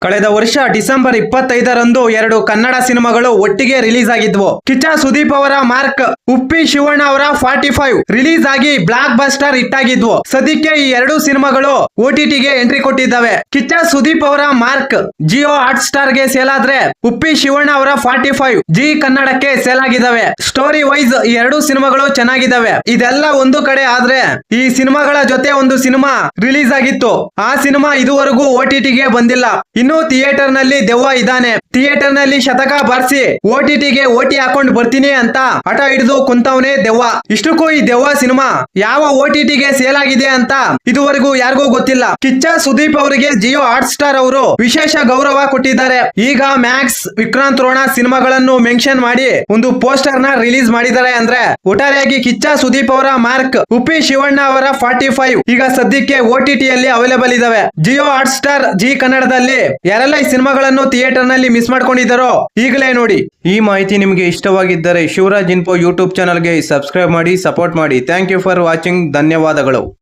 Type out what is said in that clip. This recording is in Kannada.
ಕಳೆದ ವರ್ಷ ಡಿಸೆಂಬರ್ 25ರಂದು 2 ಕನ್ನಡ ಸಿನಿಮಾಗಳು ಒಟ್ಟಿಗೆ ರಿಲೀಸ್ ಆಗಿದ್ವು. ಕಿಚ್ಚ ಸುದೀಪ್ ಅವರ ಮಾರ್ಕ್, ಉಪ್ಪಿ ಶಿವಣ್ಣ ಅವರ 45 ರಿಲೀಸ್ ಆಗಿ ಬ್ಲಾಕ್ ಬಸ್ಟರ್ ಹಿಟ್ ಆಗಿದ್ವು. ಸದ್ಯಕ್ಕೆ ಈ 2 ಸಿನಿಮಾಗಳು OTTಗೆ ಎಂಟ್ರಿ ಕೊಟ್ಟಿದ್ದಾವೆ. ಕಿಚ್ಚ ಸುದೀಪ್ ಅವರ ಮಾರ್ಕ್ ಜಿಯೋ ಹಾಟ್ ಸ್ಟಾರ್ ಗೆ ಸೇಲ್ ಆದ್ರೆ, ಉಪ್ಪಿ ಶಿವಣ್ಣ ಅವರ 45 ಜಿ ಕನ್ನಡಕ್ಕೆ ಸೇಲ್ ಆಗಿದ್ದಾವೆ. ಸ್ಟೋರಿ ವೈಸ್ ಈ 2 ಸಿನಿಮಾಗಳು ಚೆನ್ನಾಗಿದ್ದಾವೆ. ಇದೆಲ್ಲ ಒಂದು ಕಡೆ ಆದ್ರೆ, ಈ ಸಿನಿಮಾಗಳ ಜೊತೆ ಒಂದು ಸಿನಿಮಾ ರಿಲೀಸ್ ಆಗಿತ್ತು. ಆ ಸಿನಿಮಾ ಇದುವರೆಗೂ OTTಗೆ ಬಂದಿಲ್ಲ. ಇನ್ನು ಥಿಯೇಟರ್ ನಲ್ಲಿ ದೆವ್ವ ಇದ್ದಾನೆ, ಥಿಯೇಟರ್ ನಲ್ಲಿ ಶತಕ ಬಾರಿಸಿ OTTಗೆ ಓಟಿ ಹಾಕೊಂಡು ಬರ್ತೀನಿ ಅಂತ ಹಠ ಹಿಡಿದು ಕುಂತವನೇ ದೆವ್ವ. ಇಷ್ಟಕ್ಕೂ ಈ ದೆವ್ವ ಸಿನಿಮಾ ಯಾವ OTTಗೆ ಸೇಲ್ ಆಗಿದೆ ಅಂತ ಇದುವರೆಗೂ ಯಾರಿಗೂ ಗೊತ್ತಿಲ್ಲ. ಕಿಚ್ಚ ಸುದೀಪ್ ಅವರಿಗೆ ಜಿಯೋ ಹಾಟ್ ಸ್ಟಾರ್ ಅವರು ವಿಶೇಷ ಗೌರವ ಕೊಟ್ಟಿದ್ದಾರೆ. ಈಗ ಮ್ಯಾಕ್ಸ್, ವಿಕ್ರಾಂತ್ ರೋಣ ಸಿನಿಮಾಗಳನ್ನು ಮೆನ್ಷನ್ ಮಾಡಿ ಒಂದು ಪೋಸ್ಟರ್ ನ ರಿಲೀಸ್ ಮಾಡಿದ್ದಾರೆ. ಅಂದ್ರೆ ಒಟ್ಟಾರೆಯಾಗಿ ಕಿಚ್ಚ ಸುದೀಪ್ ಅವರ ಮಾರ್ಕ್, ಉಪ್ಪಿ ಶಿವಣ್ಣ ಅವರ 45 ಈಗ ಸದ್ಯಕ್ಕೆ OTTಯಲ್ಲಿ ಅವೈಲೇಬಲ್ ಇದಾವೆ. ಜಿಯೋ ಹಾಟ್ ಸ್ಟಾರ್ ಜಿ ಕನ್ನಡದಲ್ಲಿ ಯಾರೆಲ್ಲ ಈ ಸಿನಿಮಾಗಳನ್ನು ಥಿಯೇಟರ್ ನಲ್ಲಿ ಮಿಸ್ ಮಾಡ್ಕೊಂಡಿದ್ದಾರೋ ಈಗಲೇ ನೋಡಿ. ಈ ಮಾಹಿತಿ ನಿಮಗೆ ಇಷ್ಟವಾಗಿದ್ದರೆ ಶಿವರಾಜ್ ಇನ್ಫೋ ಯೂಟ್ಯೂಬ್ ಚಾನಲ್ಗೆ ಸಬ್ಸ್ಕ್ರೈಬ್ ಮಾಡಿ, ಸಪೋರ್ಟ್ ಮಾಡಿ. Thank you for watching. ಧನ್ಯವಾದಗಳು.